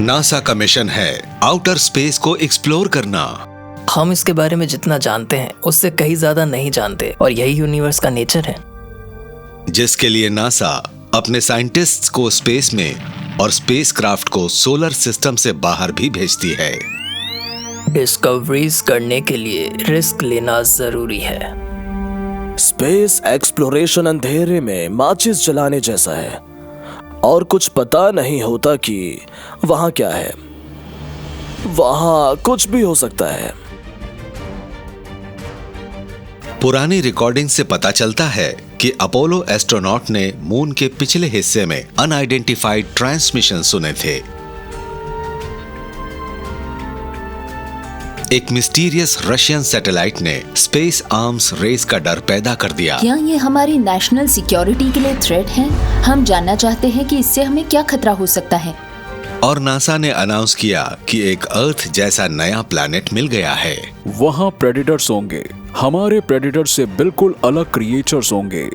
NASA का mission है outer space को एक्सप्लोर करना। हम इसके बारे में जितना जानते हैं उससे कहीं ज्यादा नहीं जानते, और यही यूनिवर्स का नेचर है। जिसके लिए नासा अपने साइंटिस्ट्स को स्पेस में और स्पेसक्राफ्ट को सोलर सिस्टम से बाहर भी भेजती है। डिस्कवरीज करने के लिए रिस्क लेना जरूरी है। स्पेस एक्सप्लोरेशन अंधेरे में माचिस जलाने जैसा है, और कुछ पता नहीं होता कि वहां क्या है। वहां कुछ भी हो सकता है। पुरानी रिकॉर्डिंग से पता चलता है कि अपोलो एस्ट्रोनॉट ने मून के पिछले हिस्से में अनआइडेंटिफाइड ट्रांसमिशन सुने थे। एक मिस्टीरियस रशियन सैटेलाइट ने स्पेस आर्म्स रेस का डर पैदा कर दिया। क्या ये हमारी नेशनल सिक्योरिटी के लिए थ्रेट है? हम जानना चाहते हैं कि इससे हमें क्या खतरा हो सकता है। और नासा ने अनाउंस किया कि एक अर्थ जैसा नया प्लैनेट मिल गया है। वहाँ प्रेडिटर्स होंगे, हमारे प्रेडिटर से बिल्कुल अलग क्रिएचर्स होंगे।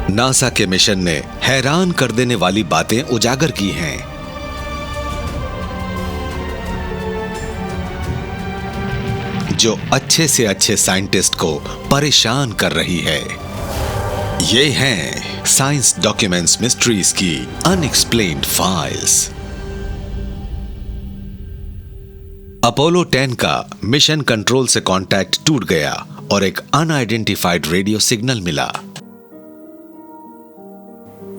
नासा के मिशन ने हैरान कर देने वाली बातें उजागर की हैं। जो अच्छे से अच्छे साइंटिस्ट को परेशान कर रही है। ये हैं साइंस डॉक्यूमेंट्स मिस्ट्रीज की अनएक्सप्लेन्ड फाइल्स। अपोलो 10 का मिशन कंट्रोल से कांटेक्ट टूट गया और एक अनआइडेंटिफाइड रेडियो सिग्नल मिला।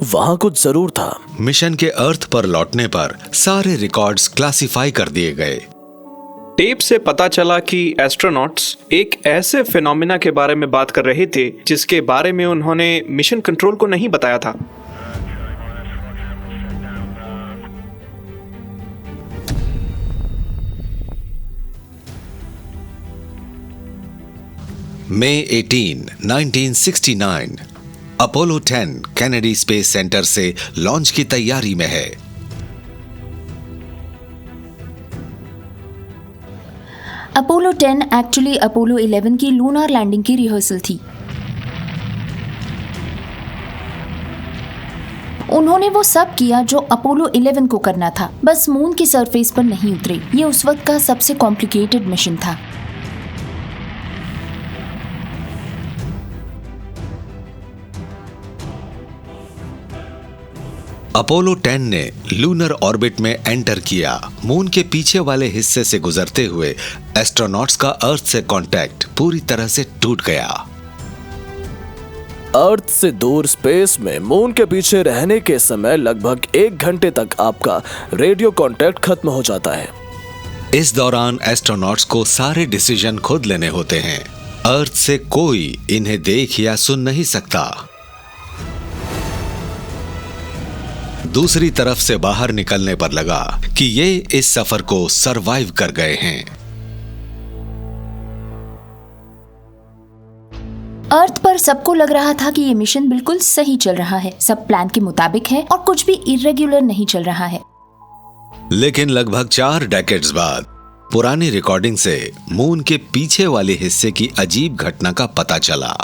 वहां कुछ जरूर था। मिशन के अर्थ पर लौटने पर सारे रिकॉर्ड्स क्लासिफाई कर दिए गए। टेप से पता चला कि एस्ट्रोनॉट्स एक ऐसे फिनोमिना के बारे में बात कर रहे थे जिसके बारे में उन्होंने मिशन कंट्रोल को नहीं बताया था। मई 18, 1969 अपोलो 10 कैनेडी स्पेस सेंटर से लॉन्च की तैयारी में है। अपोलो 10 एक्चुअली अपोलो 11 की लूनर लैंडिंग की रिहर्सल थी। उन्होंने वो सब किया जो अपोलो 11 को करना था, बस मून की सरफेस पर नहीं उतरे। ये उस वक्त का सबसे कॉम्प्लिकेटेड मिशन था। अपोलो 10 ने लूनर ऑर्बिट में एंटर किया। मून के पीछे वाले हिस्से से गुजरते हुए एस्ट्रोनॉट्स का अर्थ से कांटेक्ट पूरी तरह से टूट गया। अर्थ से दूर स्पेस में मून के पीछे रहने के समय लगभग 1 घंटे तक आपका रेडियो कांटेक्ट खत्म हो जाता है। इस दौरान एस्ट्रोनॉट्स को सारे डिसीजन खुद लेने होते हैं। अर्थ से कोई इन्हें देख या सुन नहीं सकता। दूसरी तरफ से बाहर निकलने पर लगा कि ये इस सफर को सरवाइव कर गए हैं। अर्थ पर सबको लग रहा था कि ये मिशन बिल्कुल सही चल रहा है, सब प्लान के मुताबिक है और कुछ भी इर्रेगुलर नहीं चल रहा है। लेकिन लगभग 4 डेकेड्स बाद पुरानी रिकॉर्डिंग से मून के पीछे वाले हिस्से की अजीब घटना का पता चला।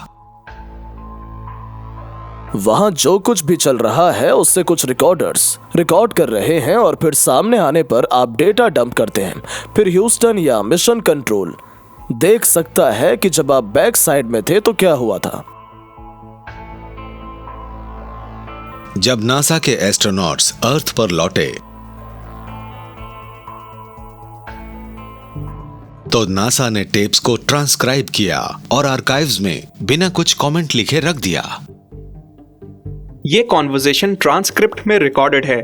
वहां जो कुछ भी चल रहा है उससे कुछ रिकॉर्डर्स रिकॉर्ड कर रहे हैं, और फिर सामने आने पर आप डेटा डंप करते हैं। फिर ह्यूस्टन या मिशन कंट्रोल देख सकता है कि जब आप बैक साइड में थे तो क्या हुआ था। जब नासा के एस्ट्रोनॉट्स अर्थ पर लौटे तो नासा ने टेप्स को ट्रांसक्राइब किया और आर्काइव्स में बिना कुछ कमेंट लिखे रख दिया। ये कॉन्वर्सेशन ट्रांसक्रिप्ट में रिकॉर्डेड है,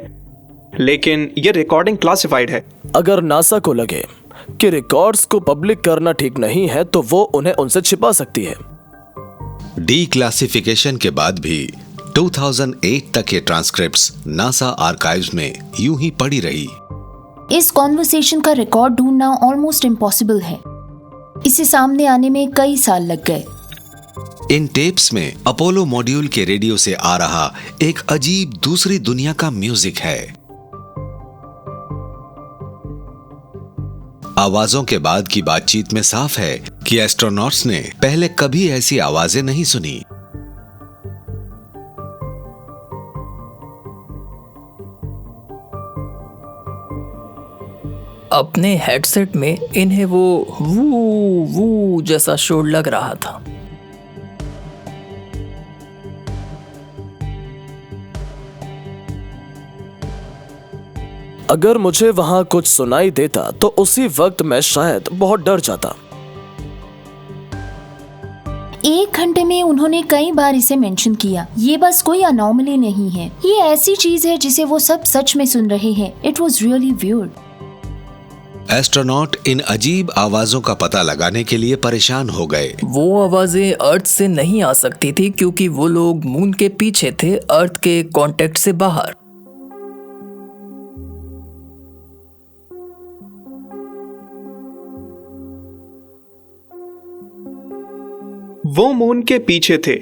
लेकिन ये रिकॉर्डिंग क्लासिफाइड है। अगर नासा को लगे कि रिकॉर्ड्स को पब्लिक करना ठीक नहीं है तो वो उन्हें उनसे छिपा सकती है। डीक्लासिफिकेशन के बाद भी 2008 तक ये ट्रांसक्रिप्ट्स नासा आर्काइव्स में यूं ही पड़ी रही। इस कॉन्वर्सेशन का रिकॉर्ड ढूंढना ऑलमोस्ट इम्पॉसिबल है। इसे सामने आने में कई साल लग गए। इन टेप्स में अपोलो मॉड्यूल के रेडियो से आ रहा एक अजीब दूसरी दुनिया का म्यूजिक है। आवाजों के बाद की बातचीत में साफ है कि एस्ट्रोनॉट्स ने पहले कभी ऐसी आवाजें नहीं सुनी। अपने हेडसेट में इन्हें वो वू वू जैसा शोर लग रहा था। अगर मुझे वहां कुछ सुनाई देता तो उसी वक्त मैं शायद बहुत डर जाता। 1 घंटे में उन्होंने कई बार इसे मेंशन किया। ये बस कोई अनोमली नहीं है, ये ऐसी चीज है जिसे वो सब सच में सुन रहे हैं। It was really weird. Astronaut इन अजीब आवाजों का पता लगाने के लिए परेशान हो गए। वो आवाजें अर्थ से नहीं आ सकती थी क्योंकि वो लोग मून के पीछे थे, अर्थ के कांटेक्ट से बाहर। वो मून के पीछे थे।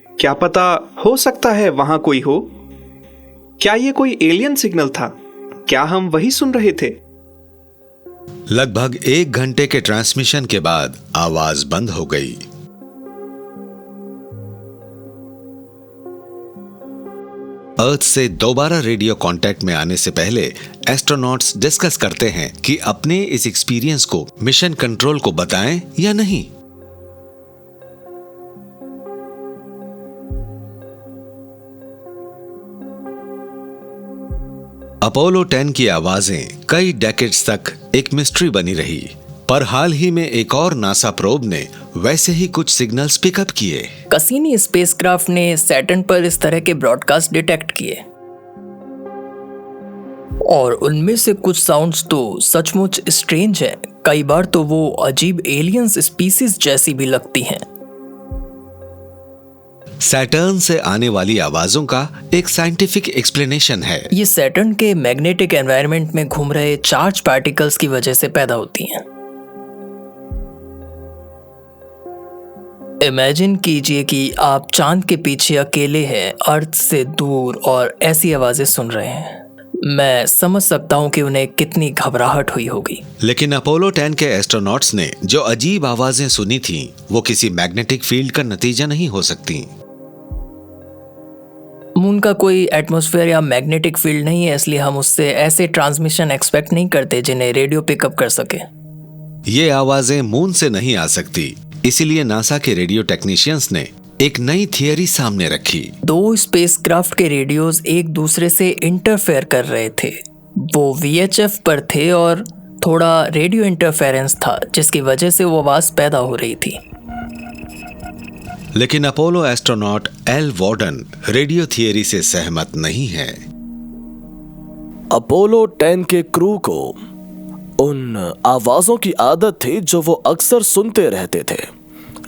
क्या पता, हो सकता है वहां कोई हो। क्या ये कोई एलियन सिग्नल था? क्या हम वही सुन रहे थे? लगभग 1 घंटे के ट्रांसमिशन के बाद आवाज बंद हो गई। अर्थ से दोबारा रेडियो कांटेक्ट में आने से पहले एस्ट्रोनॉट्स डिस्कस करते हैं कि अपने इस एक्सपीरियंस को मिशन कंट्रोल को बताएं या नहीं। अपोलो 10 की आवाजें कई डेकेड्स तक एक मिस्ट्री बनी रही, पर हाल ही में एक और नासा प्रोब ने वैसे ही कुछ सिग्नल्स पिकअप किए। कसीनी स्पेसक्राफ्ट ने सैटर्न पर इस तरह के ब्रॉडकास्ट डिटेक्ट किए और उनमें से कुछ साउंड्स तो सचमुच स्ट्रेंज हैं। कई बार तो वो अजीब एलियंस स्पीसीज जैसी भी लगती हैं। सैटर्न से आने वाली आवाजों का एक साइंटिफिक एक्सप्लेनेशन है। ये सैटर्न के मैग्नेटिक एनवायरनमेंट में घूम रहे चार्ज पार्टिकल्स की वजह से पैदा होती हैं। इमेजिन कीजिए कि आप चांद के पीछे अकेले हैं, अर्थ से दूर, और ऐसी आवाजें सुन रहे हैं। मैं समझ सकता हूं कि उन्हें कितनी घबराहट हुई होगी। लेकिन अपोलो 10 के एस्ट्रोनॉट्स ने जो अजीब आवाजें सुनी थीं, वो किसी मैग्नेटिक फील्ड का नतीजा नहीं हो सकती। मून का कोई एटमॉस्फेयर या मैग्नेटिक फील्ड नहीं है, इसलिए हम उससे ऐसे ट्रांसमिशन एक्सपेक्ट नहीं करते जिन्हें रेडियो पिकअप कर सके। ये आवाजें मून से नहीं आ सकती, इसीलिए नासा के रेडियो टेक्नीशियंस ने एक नई थियरी सामने रखी। 2 स्पेसक्राफ्ट के रेडियोस एक दूसरे से इंटरफेयर कर रहे थे। वो VHF पर थे और थोड़ा रेडियो इंटरफेरेंस था, जिसकी वजह से वो आवाज पैदा हो रही थी। लेकिन Apollo astronaut Al Worden radio theory से सहमत नहीं है। अपोलो 10 के क्रू को उन आवाजों की आदत थी जो वो अक्सर सुनते रहते थे।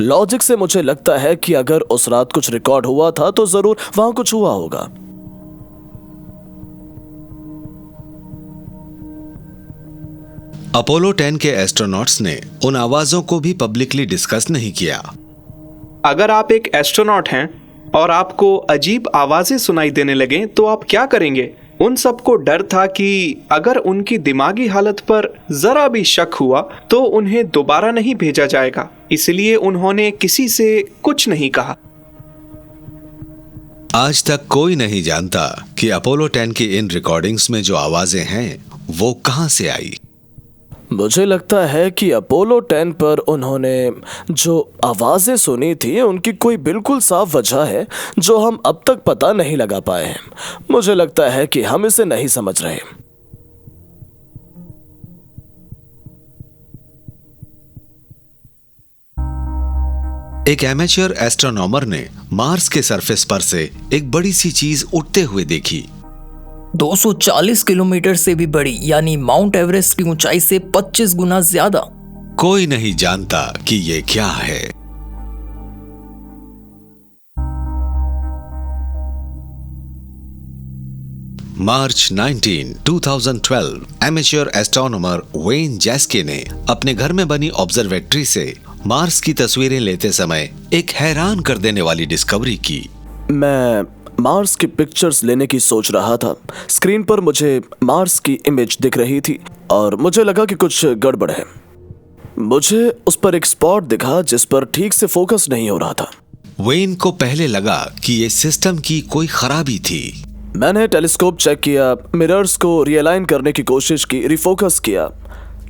लॉजिक से मुझे लगता है कि अगर उस रात कुछ रिकॉर्ड हुआ था तो जरूर वहां कुछ हुआ होगा। अपोलो 10 के एस्ट्रोनॉट्स ने उन आवाजों को भी पब्लिकली डिस्कस नहीं किया। अगर आप एक एस्ट्रोनॉट हैं और आपको अजीब आवाजें सुनाई देने लगे तो आप क्या करेंगे? उन सबको डर था कि अगर उनकी दिमागी हालत पर जरा भी शक हुआ तो उन्हें दोबारा नहीं भेजा जाएगा, इसलिए उन्होंने किसी से कुछ नहीं कहा। आज तक कोई नहीं जानता कि अपोलो 10 की इन रिकॉर्डिंग्स में जो आवाजें हैं वो कहां से आई। मुझे लगता है कि अपोलो 10 पर उन्होंने जो आवाजें सुनी थी उनकी कोई बिल्कुल साफ वजह है जो हम अब तक पता नहीं लगा पाए हैं। मुझे लगता है कि हम इसे नहीं समझ रहे। एक एमेच्योर एस्ट्रोनॉमर ने मार्स के सरफेस पर से एक बड़ी सी चीज उड़ते हुए देखी। 240 किलोमीटर से भी बड़ी, यानी माउंट एवरेस्ट की ऊंचाई से 25 गुना ज्यादा। कोई नहीं जानता कि ये क्या है। मार्च 19, 2012 एमेच्योर एस्ट्रोनॉमर वेन जैस्के ने अपने घर में बनी ऑब्जर्वेटरी से मार्स की तस्वीरें लेते समय एक हैरान कर देने वाली डिस्कवरी की। मैं मार्स की पिक्चर्स लेने की सोच रहा था। स्क्रीन पर मुझे मार्स की इमेज दिख रही थी और मुझे लगा कि कुछ गड़बड़ है। मुझे उस पर एक स्पॉट दिखा जिस पर ठीक से फोकस नहीं हो रहा था। वेन को पहले लगा कि ये सिस्टम की कोई खराबी थी। मैंने टेलीस्कोप चेक किया, मिरर्स को रियलाइन करने की कोशिश की, रिफोकस किया,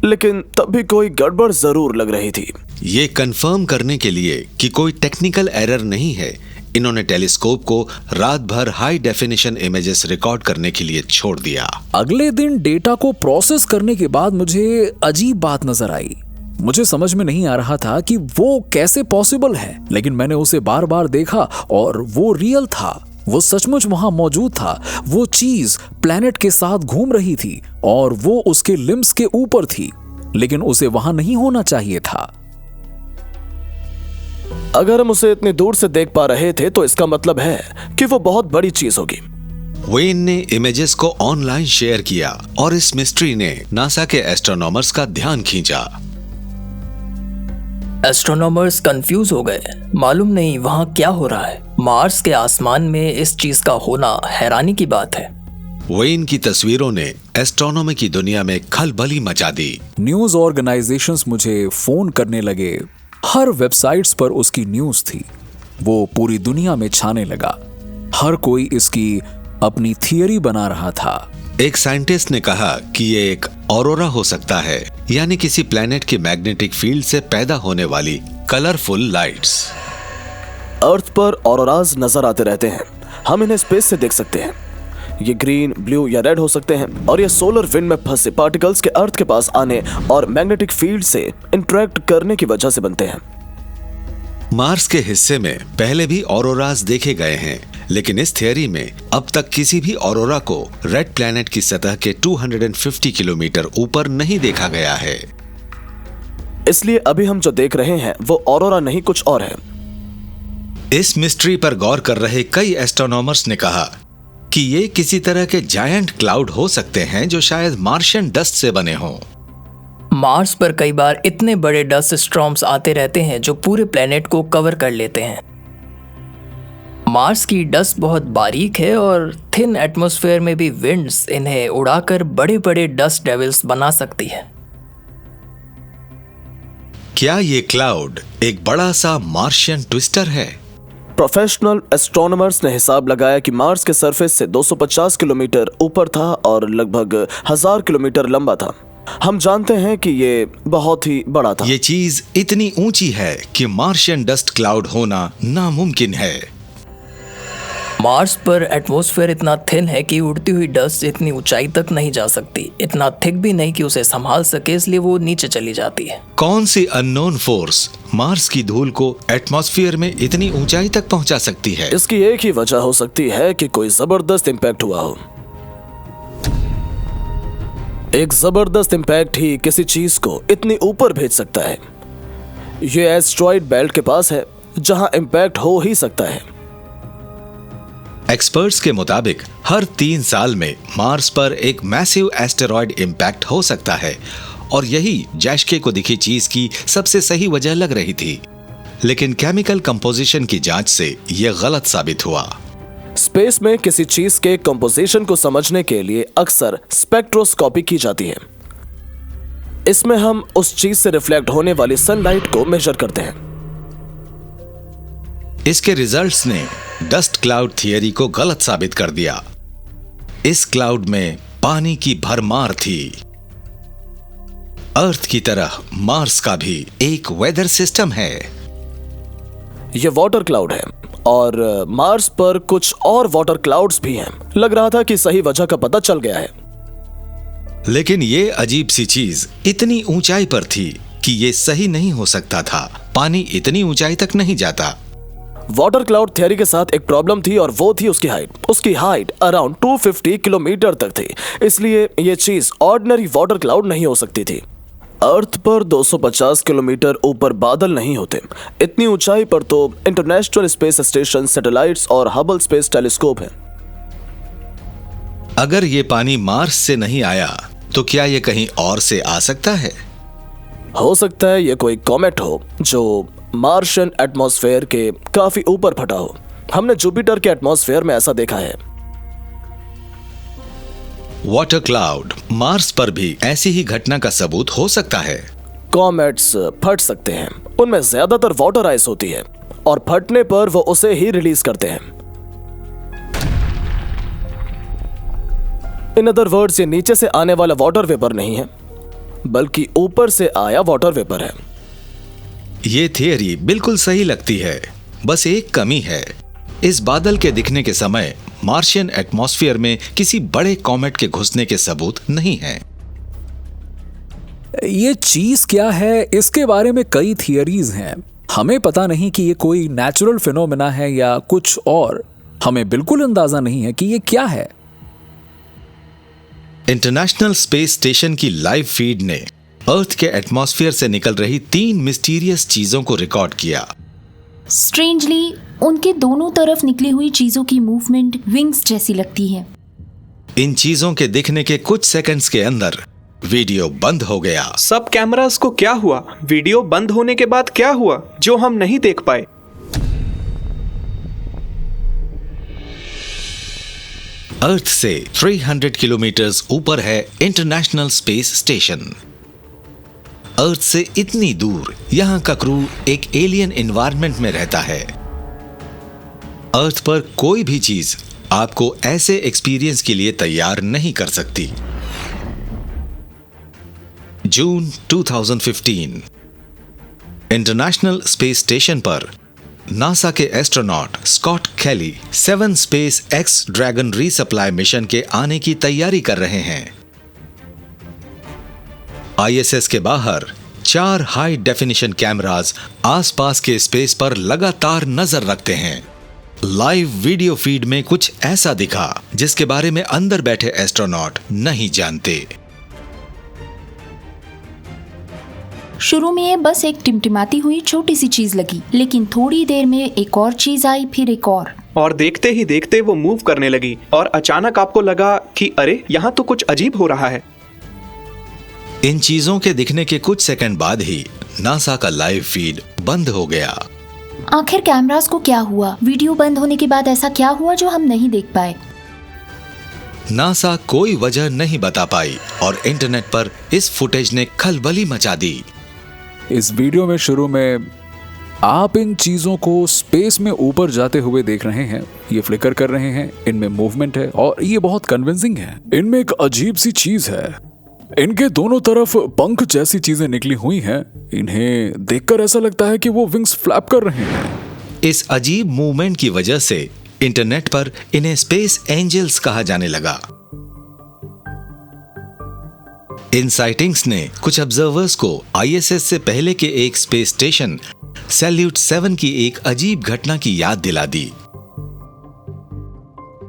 लेकिन तब भी कोई गड़बड़ जरूर लग रही थी। ये कंफर्म करने के लिए कि कोई टेक्निकल एरर नहीं है, इन्होंने टेलीस्कोप को रात भर हाई डेफिनेशन इमेजेस रिकॉर्ड करने के लिए छोड़ दिया। अगले दिन डेटा को प्रोसेस करने के बाद मुझे अजीब बात नजर आई। मुझे समझ में नहीं आ रहा था कि वो कैसे पॉसिबल है, लेकिन मैंने उसे बार बार देखा और वो रियल था। वो सचमुच वहां मौजूद था। वो चीज प्लैनेट के साथ घूम रही थी और वो उसके लिम्स के ऊपर थी, लेकिन उसे वहां नहीं होना चाहिए था। अगर हम उसे इतनी दूर से देख पा रहे थे तो इसका मतलब है कि वो बहुत बड़ी चीज होगी। वेन ने इमेजेस को ऑनलाइन शेयर किया और इस मिस्ट्री ने नासा के एस्ट्रोनॉमर्स का ध्यान खींचा। एस्ट्रोनॉमर्स कंफ्यूज हो गए, मालूम नहीं वहां क्या हो रहा है। मार्स के आसमान में इस चीज का होना हैरानी की बात है। वेन की तस्वीरों ने एस्ट्रोनॉमी की दुनिया में खलबली मचा दी। न्यूज ऑर्गेनाइजेशंस मुझे फोन करने लगे। हर वेबसाइट्स पर उसकी न्यूज थी। वो पूरी दुनिया में छाने लगा। हर कोई इसकी अपनी थियरी बना रहा था। एक साइंटिस्ट ने कहा कि ये एक ऑरोरा हो सकता है, यानी किसी प्लैनेट के मैग्नेटिक फील्ड से पैदा होने वाली कलरफुल लाइट्स। अर्थ पर ऑरोराज नजर आते रहते हैं। हम इन्हें स्पेस से देख सकते हैं। ये ग्रीन, ब्लू या रेड हो सकते हैं और ये सोलर विंड में फंसे पार्टिकल्स के अर्थ के पास आने और मैग्नेटिक फील्ड से इंटरेक्ट करने की वजह से बनते हैं। मार्स के हिस्से में पहले भी ऑरोराज देखे गए हैं, लेकिन इस थियरी में अब तक किसी भी ऑरोरा को रेड प्लैनेट की सतह के 250 किलोमीटर ऊपर नहीं देखा गया है। इसलिए अभी हम जो देख रहे हैं वो ऑरोरा नहीं, कुछ और है। इस मिस्ट्री पर गौर कर रहे कई एस्ट्रोनॉमर्स ने कहा कि ये किसी तरह के जायंट क्लाउड हो सकते हैं जो शायद मार्शियन डस्ट से बने हों। मार्स पर कई बार इतने बड़े डस्ट स्टॉर्म्स आते रहते हैं जो पूरे प्लेनेट को कवर कर लेते हैं। मार्स की डस्ट बहुत बारीक है और थिन एटमॉस्फेयर में भी विंड्स इन्हें उड़ाकर बड़े बड़े डस्ट डेविल्स बना सकती है। क्या ये क्लाउड एक बड़ा सा मार्शियन ट्विस्टर है? प्रोफेशनल एस्ट्रोनॉमर्स ने हिसाब लगाया कि मार्स के सरफेस से 250 किलोमीटर ऊपर था और लगभग 1000 किलोमीटर लंबा था। हम जानते हैं कि ये बहुत ही बड़ा था। ये चीज इतनी ऊंची है कि मार्शियन डस्ट क्लाउड होना नामुमकिन है। मार्स पर एटमॉस्फेयर इतना थिन है कि उड़ती हुई डस्ट इतनी ऊंचाई तक नहीं जा सकती। इतना थिक भी नहीं कि उसे संभाल सके, इसलिए वो नीचे चली जाती है। कौन सी अननोन फोर्स मार्स की धूल को एटमॉस्फेयर में इतनी ऊंचाई तक पहुंचा सकती है? इसकी एक ही वजह हो सकती है कि कोई जबरदस्त इंपैक्ट हुआ हो। एक जबरदस्त इंपैक्ट ही किसी चीज को इतनी ऊपर भेज सकता है। ये एस्ट्रॉइड बेल्ट के पास है जहां इंपैक्ट हो ही सकता है। एक्सपर्ट्स के मुताबिक हर 3 साल में मार्स पर एक मैसिव एस्टेरॉयड इंपैक्ट हो सकता है और यही जैशके को दिखी चीज की सबसे सही वजह लग रही थी। लेकिन केमिकल कंपोजिशन की जांच से यह गलत साबित हुआ। स्पेस में किसी चीज के कंपोजिशन को समझने के लिए अक्सर स्पेक्ट्रोस्कोपी की जाती है। इसमें हम उस चीज से रिफ्लेक्ट होने वाली सनलाइट को मेजर करते हैं। इसके रिजल्ट्स ने डस्ट क्लाउड थियरी को गलत साबित कर दिया। इस क्लाउड में पानी की भरमार थी। अर्थ की तरह मार्स का भी एक वेदर सिस्टम है। यह वाटर क्लाउड है और मार्स पर कुछ और वाटर क्लाउड्स भी हैं। लग रहा था कि सही वजह का पता चल गया है। लेकिन ये अजीब सी चीज इतनी ऊंचाई पर थी कि ये सही नहीं हो सकता था। पानी इतनी ऊंचाई तक नहीं जाता। वाटर क्लाउड थियरी के साथ एक प्रॉब्लम थी और वो थी उसकी हाइट। उसकी हाइट अराउंड 250 किलोमीटर तक थी, इसलिए ये चीज ऑर्डिनरी वाटर क्लाउड नहीं हो सकती थी। अर्थ पर 250 किलोमीटर ऊपर बादल नहीं होते। इतनी ऊंचाई पर तो इंटरनेशनल स्पेस स्टेशन, सैटेलाइट्स और हबल स्पेस टेलीस्कोप है। अगर ये पानी मार्स से नहीं आया तो क्या ये कहीं और से आ सकता है? हो सकता है ये कोई कॉमेट हो जो मार्शियन एटमॉस्फेयर के काफी ऊपर फटा हो। हमने जुपिटर के एटमॉस्फेयर में ऐसा देखा है। वाटर क्लाउड मार्स पर भी ऐसी ही घटना का सबूत हो सकता है। कॉमेट्स फट सकते हैं। उनमें ज्यादातर वाटर आइस होती है और फटने पर वो उसे ही रिलीज करते हैं। इन अदर वर्ड्स, ये नीचे से आने वाला वाटर वेपर नहीं है। बल्कि ऊपर से आया वाटर वेपर है। ये थियरी बिल्कुल सही लगती है, बस एक कमी है। इस बादल के दिखने के समय मार्शियन एटमॉस्फेयर में किसी बड़े कॉमेट के घुसने के सबूत नहीं हैं। ये चीज क्या है, इसके बारे में कई थियरीज हैं। हमें पता नहीं कि ये कोई नेचुरल फिनोमेना है या कुछ और। हमें बिल्कुल अंदाजा नहीं है कि ये क्या है। इंटरनेशनल स्पेस स्टेशन की लाइव फीड ने अर्थ के एटमॉस्फेयर से निकल रही 3 मिस्टीरियस चीजों को रिकॉर्ड किया। स्ट्रेंजली उनके दोनों तरफ निकली हुई चीजों की मूवमेंट विंग्स जैसी लगती है। इन चीजों के दिखने के कुछ सेकंड्स के अंदर वीडियो बंद हो गया। सब कैमरास को क्या हुआ? वीडियो बंद होने के बाद क्या हुआ जो हम नहीं देख पाए? अर्थ से 300 किलोमीटर्स ऊपर है इंटरनेशनल स्पेस स्टेशन। अर्थ से इतनी दूर यहां का क्रू एक एलियन एनवायरनमेंट में रहता है। अर्थ पर कोई भी चीज आपको ऐसे एक्सपीरियंस के लिए तैयार नहीं कर सकती। जून 2015 इंटरनेशनल स्पेस स्टेशन पर नासा के एस्ट्रोनॉट स्कॉट कैली 7 space x dragon resupply mission के आने की तैयारी कर रहे हैं। आईएसएस के बाहर 4 हाई डेफिनेशन कैमरास आसपास के स्पेस पर लगातार नजर रखते हैं। लाइव वीडियो फीड में कुछ ऐसा दिखा जिसके बारे में अंदर बैठे एस्ट्रोनॉट नहीं जानते। शुरू में ये बस एक टिमटिमाती हुई छोटी सी चीज लगी, लेकिन थोड़ी देर में एक और चीज आई, फिर एक और देखते ही देखते वो मूव करने लगी और अचानक आपको लगा कि अरे यहाँ तो कुछ अजीब हो रहा है। इन चीजों के दिखने के कुछ सेकंड बाद ही नासा का लाइव फीड बंद हो गया। आखिर कैमरास को क्या हुआ? वीडियो बंद होने के बाद ऐसा क्या हुआ जो हम नहीं देख पाए? नासा कोई वजह नहीं बता पाई और इंटरनेट पर इस फुटेज ने खलबली मचा दी। इस वीडियो में शुरू में आप इन चीजों को स्पेस में ऊपर जाते हुए देख रहे हैं। ये फ्लिकर कर रहे हैं, इनमें मूवमेंट है और ये बहुत कन्विंसिंग है। इनमें एक अजीब सी चीज है, इनके दोनों तरफ पंख जैसी चीजें निकली हुई हैं। इन्हें देखकर ऐसा लगता है कि वो विंग्स फ्लैप कर रहे हैं। इस अजीब मूवमेंट की वजह से इंटरनेट पर इन्हें स्पेस एंजल्स कहा जाने लगा। इन साइटिंग्स ने कुछ ऑब्जर्वर्स को आईएसएस से पहले के एक स्पेस स्टेशन सैल्यूट 7 की एक अजीब घटना की याद दिला दी।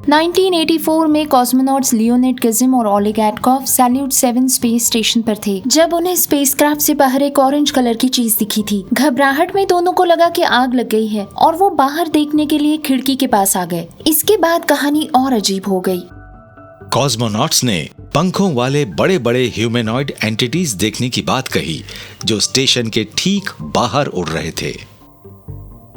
1984 में कॉस्मोनॉट्स लियोनिड किजिम और ओलेग एटकॉफ सैल्यूट 7 स्पेस स्टेशन पर थे जब उन्हें स्पेसक्राफ्ट से बाहर एक ऑरेंज कलर की चीज दिखी थी। घबराहट में दोनों को लगा कि आग लग गई है और वो बाहर देखने के लिए खिड़की के पास आ गए। इसके बाद कहानी और अजीब हो गई। कॉस्मोनॉट्स ने पंखों वाले बड़े बड़े ह्यूमैनॉइड एंटिटीज देखने की बात कही जो स्टेशन के ठीक बाहर उड़ रहे थे।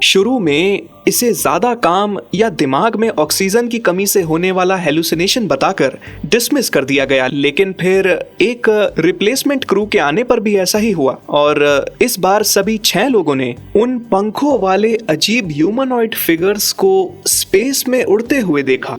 शुरू में इसे ज्यादा काम या दिमाग में ऑक्सीजन की कमी से होने वाला हेलुसिनेशन बताकर डिसमिस कर दिया गया, लेकिन फिर एक रिप्लेसमेंट क्रू के आने पर भी ऐसा ही हुआ और इस बार सभी 6 लोगों ने उन पंखों वाले अजीब ह्यूमनॉइड फिगर्स को स्पेस में उड़ते हुए देखा।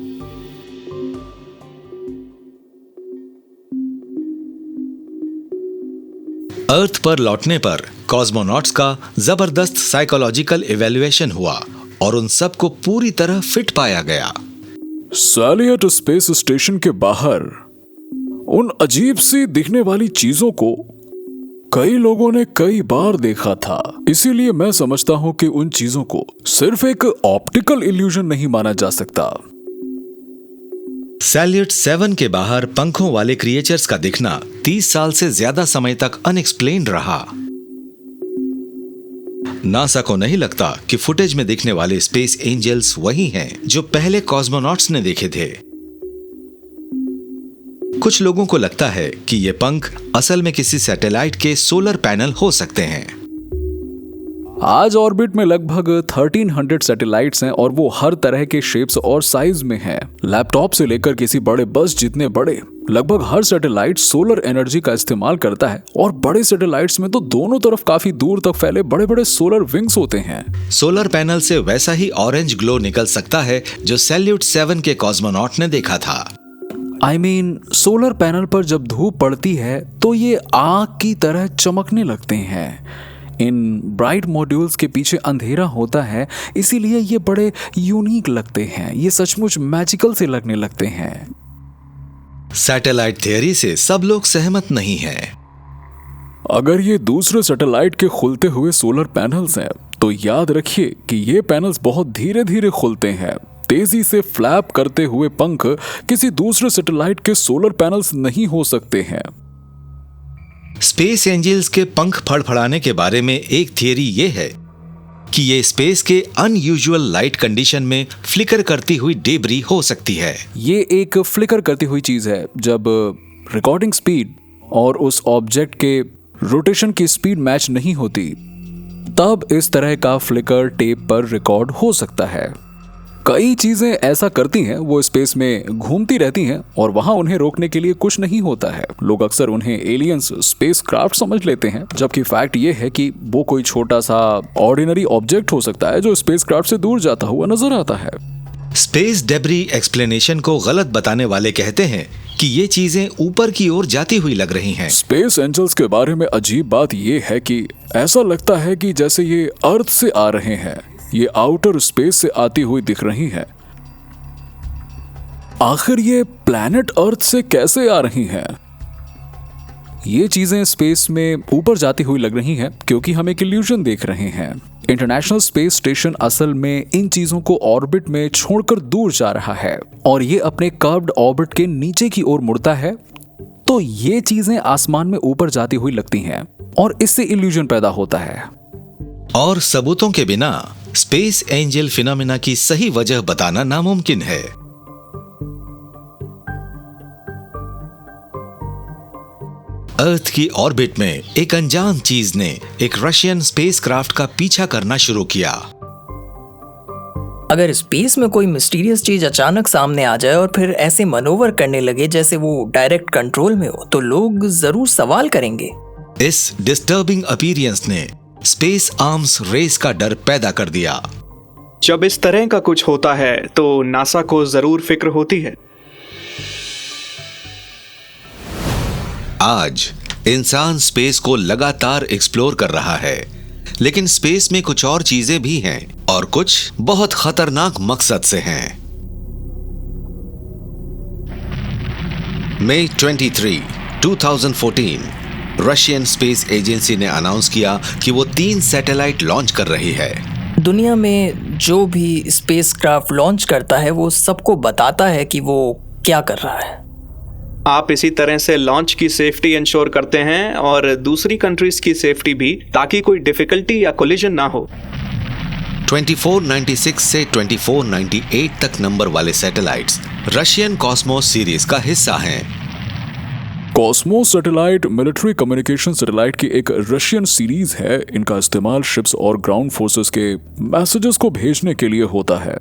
अर्थ पर लौटने पर कॉस्मोनॉट्स का जबरदस्त साइकोलॉजिकल इवैल्यूएशन हुआ और उन सबको पूरी तरह फिट पाया गया। सैल्यूट स्पेस स्टेशन के बाहर उन अजीब सी दिखने वाली चीजों को कई लोगों ने कई बार देखा था, इसीलिए मैं समझता हूं कि उन चीजों को सिर्फ एक ऑप्टिकल इल्यूजन नहीं माना जा सकता। सैल्यूट 7 के बाहर पंखों वाले क्रिएचर्स का दिखना 30 साल से ज्यादा समय तक अनएक्सप्लेन्ड रहा। नासा को नहीं लगता कि फुटेज में दिखने वाले स्पेस एंजल्स वही हैं जो पहले कॉस्मोनॉट्स ने देखे थे। कुछ लोगों को लगता है कि ये पंख असल में किसी सैटेलाइट के सोलर पैनल हो सकते हैं। आज ऑर्बिट में लगभग 1300 सैटेलाइट्स हैं और वो हर तरह के शेप्स और साइज में हैं। लैपटॉप से लेकर किसी बड़े बस जितने बड़े, लगभग हर सैटेलाइट सोलर एनर्जी का इस्तेमाल करता है और बड़े सैटेलाइट्स में तो दोनों तरफ काफी दूर तक फैले बड़े बड़े सोलर विंग्स होते हैं। सोलर पैनल से वैसा ही ऑरेंज ग्लो निकल सकता है जो सैल्यूट 7 के कॉस्मोनॉट ने देखा था। सोलर पैनल पर जब धूप पड़ती है तो ये आग की तरह चमकने लगते हैं। इन ब्राइट मॉड्यूल्स के पीछे अंधेरा होता है, इसीलिए ये बड़े यूनिक लगते हैं। ये सचमुच मैजिकल से लगने लगते हैं। सैटेलाइट थ्योरी से सब लोग सहमत नहीं हैं। अगर ये दूसरे सैटेलाइट के खुलते हुए सोलर पैनल्स हैं, तो याद रखिए कि ये पैनल्स बहुत धीरे धीरे खुलते हैं। तेजी से फ्लैप करते हुए पंख किसी दूसरे सैटेलाइट के सोलर पैनल्स नहीं हो सकते हैं। स्पेस एंजल्स के पंख फड़फड़ाने के बारे में एक थियरी ये है कि ये स्पेस के अनयूजुअल लाइट कंडीशन में फ्लिकर करती हुई डेब्री हो सकती है। ये एक फ्लिकर करती हुई चीज है। जब रिकॉर्डिंग स्पीड और उस ऑब्जेक्ट के रोटेशन की स्पीड मैच नहीं होती, तब इस तरह का फ्लिकर टेप पर रिकॉर्ड हो सकता है। कई चीजें ऐसा करती हैं, वो स्पेस में घूमती रहती हैं और वहां उन्हें रोकने के लिए कुछ नहीं होता है। लोग अक्सर उन्हें एलियंस स्पेस क्राफ्ट समझ लेते हैं, जबकि फैक्ट ये है कि वो कोई छोटा सा ऑर्डिनरी ऑब्जेक्ट हो सकता है जो स्पेस क्राफ्ट से दूर जाता हुआ नजर आता है। स्पेस डेब्री एक्सप्लेनेशन को गलत बताने वाले कहते हैं कि ये चीजें ऊपर की ओर जाती हुई लग रही हैं। स्पेस एंजल्स के बारे में अजीब बात ये है कि ऐसा लगता है कि जैसे ये अर्थ से आ रहे हैं। ये आउटर स्पेस से आती हुई दिख रही हैं। आखिर ये प्लैनेट अर्थ से कैसे आ रही हैं? ये चीजें स्पेस में ऊपर जाती हुई लग रही हैं क्योंकि हम एक इल्यूजन देख रहे हैं। इंटरनेशनल स्पेस स्टेशन असल में इन चीजों को ऑर्बिट में छोड़कर दूर जा रहा है और ये अपने कर्व्ड ऑर्बिट के नीचे की ओर मुड़ता है, तो ये चीजें आसमान में ऊपर जाती हुई लगती हैं और इससे इल्यूजन पैदा होता है। और सबूतों के बिना स्पेस एंजल फिनोमेना की सही वजह बताना नामुमकिन है। अर्थ की ऑर्बिट में एक अनजान चीज ने एक रशियन स्पेसक्राफ्ट का पीछा करना शुरू किया। अगर स्पेस में कोई मिस्टीरियस चीज अचानक सामने आ जाए और फिर ऐसे मनोवर करने लगे जैसे वो डायरेक्ट कंट्रोल में हो, तो लोग जरूर सवाल करेंगे। इस डिस्टर्बिंग अपीयरेंस ने स्पेस आर्म्स रेस का डर पैदा कर दिया। जब इस तरह का कुछ होता है तो नासा को जरूर फिक्र होती है। आज इंसान स्पेस को लगातार एक्सप्लोर कर रहा है, लेकिन स्पेस में कुछ और चीजें भी हैं और कुछ बहुत खतरनाक मकसद से हैं। मई 23, 2014 रशियन स्पेस एजेंसी ने अनाउंस किया कि वो 3 सैटेलाइट लॉन्च कर रही है। दुनिया में जो भी स्पेसक्राफ्ट लॉन्च करता है वो सबको बताता है कि वो क्या कर रहा है। आप इसी तरह से लॉन्च की सेफ्टी इंश्योर करते हैं और दूसरी कंट्रीज की सेफ्टी भी, ताकि कोई डिफिकल्टी या कोलिजन ना हो। 2496 से 2498 तक नंबर वाले सैटेलाइट्स रशियन कॉस्मोस सीरीज का हिस्सा हैं। Cosmos satellite military communication satellite की एक रशियन सीरीज है। इनका इस्तेमाल शिप्स और ग्राउंड फोर्सेस के मैसेजेस को भेजने के लिए होता है।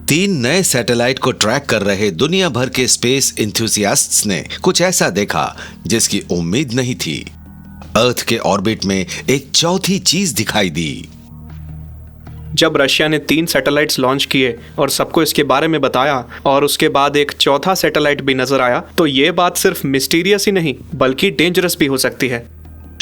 3 नए सैटेलाइट को ट्रैक कर रहे दुनिया भर के स्पेस इंथुसियास्ट्स ने कुछ ऐसा देखा जिसकी उम्मीद नहीं थी। अर्थ के ऑर्बिट में एक चौथी चीज दिखाई दी। जब रशिया ने 3 सैटेलाइट्स लॉन्च किए और सबको इसके बारे में बताया और उसके बाद एक चौथा सैटेलाइट भी नजर आया, तो ये बात सिर्फ मिस्टीरियस ही नहीं बल्कि डेंजरस भी हो सकती है।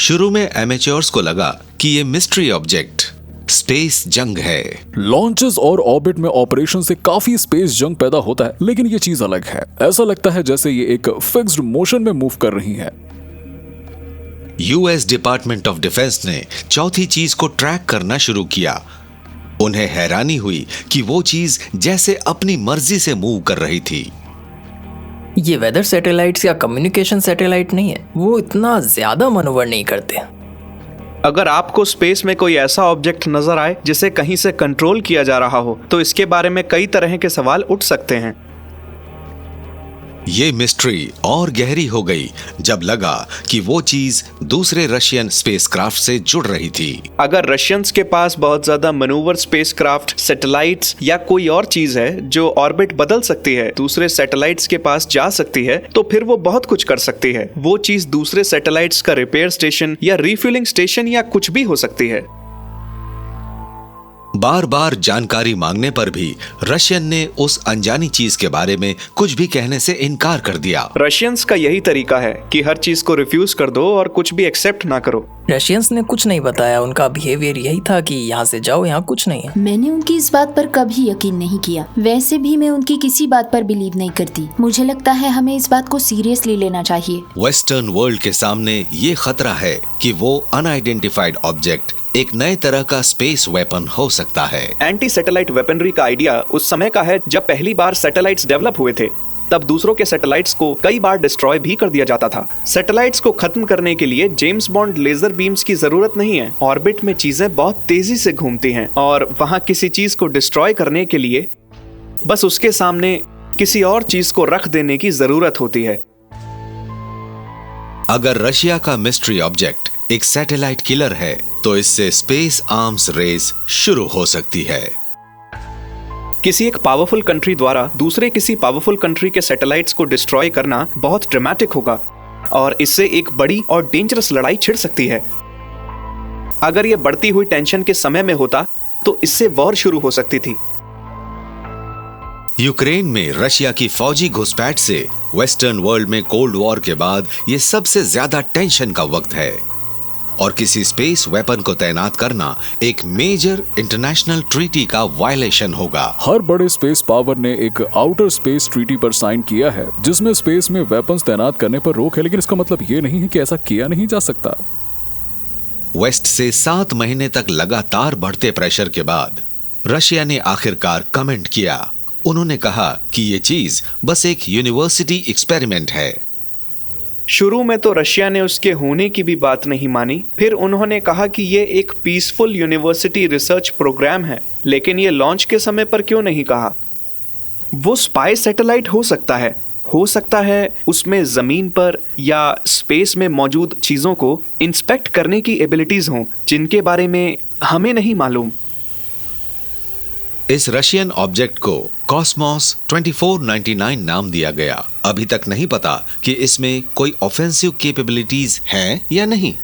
शुरू में एमेच्योर्स को लगा कि ये मिस्ट्री ऑब्जेक्ट स्पेस जंग है। लॉन्चेस और ऑर्बिट में ऑपरेशन से काफी स्पेस जंग पैदा होता है, लेकिन ये चीज अलग है। ऐसा लगता है जैसे ये एक फिक्स्ड मोशन में मूव कर रही है। यूएस डिपार्टमेंट ऑफ डिफेंस ने चौथी चीज को ट्रैक करना शुरू किया। उन्हें हैरानी हुई कि वो चीज जैसे अपनी मर्जी से मूव कर रही थी। ये वेदर सैटेलाइट्स या कम्युनिकेशन सैटेलाइट नहीं है, वो इतना ज्यादा मनोवर नहीं करते। अगर आपको स्पेस में कोई ऐसा ऑब्जेक्ट नजर आए जिसे कहीं से कंट्रोल किया जा रहा हो, तो इसके बारे में कई तरह के सवाल उठ सकते हैं। ये मिस्ट्री और गहरी हो गई जब लगा कि वो चीज दूसरे रशियन स्पेसक्राफ्ट से जुड़ रही थी। अगर रशियंस के पास बहुत ज्यादा मैनूवर स्पेसक्राफ्ट, सैटेलाइट्स या कोई और चीज है जो ऑर्बिट बदल सकती है, दूसरे सैटेलाइट्स के पास जा सकती है, तो फिर वो बहुत कुछ कर सकती है। वो चीज दूसरे सैटेलाइट्स का रिपेयर स्टेशन या रिफ्यूलिंग स्टेशन या कुछ भी हो सकती है। बार बार जानकारी मांगने पर भी रशियन ने उस अनजानी चीज के बारे में कुछ भी कहने से इनकार कर दिया। रशियंस का यही तरीका है कि हर चीज को रिफ्यूज कर दो और कुछ भी एक्सेप्ट ना करो। रशियंस ने कुछ नहीं बताया, उनका बिहेवियर यही था कि यहाँ से जाओ, यहाँ कुछ नहीं है। मैंने उनकी इस बात पर कभी यकीन नहीं किया। वैसे भी मैं उनकी किसी बात पर बिलीव नहीं करती। मुझे लगता है हमें इस बात को सीरियसली लेना चाहिए। वेस्टर्न वर्ल्ड के सामने ये खतरा है कि वो अनआइडेंटिफाइड ऑब्जेक्ट एक नए तरह का स्पेस वेपन हो सकता है। एंटी सैटेलाइट वेपनरी का आइडिया उस समय का है जब पहली बार सैटेलाइट्स डेवलप हुए थे। तब दूसरों के सैटेलाइट्स को कई बार डिस्ट्रॉय भी कर दिया जाता था। सैटेलाइट्स को खत्म करने के लिए जेम्स बॉन्ड लेजर बीम्स की जरूरत नहीं है। ऑर्बिट में चीजें बहुत तेजी से घूमती हैं और वहां किसी चीज को डिस्ट्रॉय करने के लिए बस उसके सामने किसी और चीज को रख देने की जरूरत होती है। अगर रशिया का मिस्ट्री ऑब्जेक्ट एक सैटेलाइट किलर है तो इससे स्पेस आर्म्स रेस शुरू हो सकती है। किसी एक पावरफुल कंट्री द्वारा दूसरे किसी पावरफुल कंट्री के सैटेलाइट्स को डिस्ट्रॉय करना बहुत ड्रामेटिक होगा और इससे एक बड़ी और डेंजरस लड़ाई छिड़ सकती है। अगर यह बढ़ती हुई टेंशन के समय में होता तो इससे वॉर शुरू हो सकती थी। यूक्रेन में रशिया की फौजी घुसपैठ से वेस्टर्न वर्ल्ड में कोल्ड वॉर के बाद ये सबसे ज्यादा टेंशन का वक्त है और किसी स्पेस वेपन को तैनात करना एक मेजर इंटरनेशनल ट्रीटी का वायलेशन होगा। हर बड़े स्पेस पावर ने एक आउटर स्पेस ट्रीटी पर साइन किया है जिसमें स्पेस में वेपन्स तैनात करने पर रोक है, लेकिन इसका मतलब ये नहीं है कि ऐसा किया नहीं जा सकता। वेस्ट से 7 महीने तक लगातार बढ़ते प्रेशर के बाद रशिया ने आखिरकार कमेंट किया। उन्होंने कहा कि ये चीज बस एक यूनिवर्सिटी एक्सपेरिमेंट है। शुरू में तो रशिया ने उसके होने की भी बात नहीं मानी। फिर उन्होंने कहा कि ये एक पीसफुल यूनिवर्सिटी रिसर्च प्रोग्राम है। लेकिन ये लॉन्च के समय पर क्यों नहीं कहा? वो स्पाई सैटेलाइट हो सकता है उसमें जमीन पर या स्पेस में मौजूद चीजों को इंस्पेक्ट करने की एबिलिटीज हों जिनके बारे में हमें नहीं मालूम। इस रशियन ऑब्जेक्ट को कॉस्मोस 2499 नाम दिया गया। अभी तक नहीं पता कि इसमें कोई ऑफेंसिव कैपेबिलिटीज हैं या नहीं।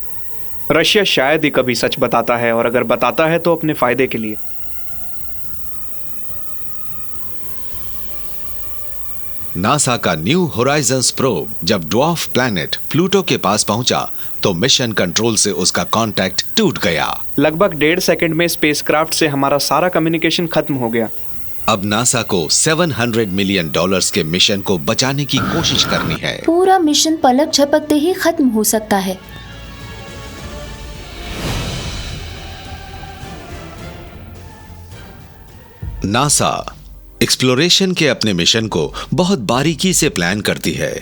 रशिया शायद ही कभी सच बताता है और अगर बताता है तो अपने फायदे के लिए। नासा का न्यू होराइजन्स प्रोब जब ड्वार्फ प्लैनेट प्लूटो के पास पहुंचा तो मिशन कंट्रोल से उसका कांटेक्ट टूट गया। लगभग 1.5 सेकंड में स्पेसक्राफ्ट से हमारा सारा कम्युनिकेशन खत्म हो गया। अब नासा को $700 मिलियन के मिशन को बचाने की कोशिश करनी है। पूरा मिशन पलक झपकते ही खत्म हो सकता है। नासा एक्सप्लोरेशन के अपने मिशन को बहुत बारीकी से प्लान करती है,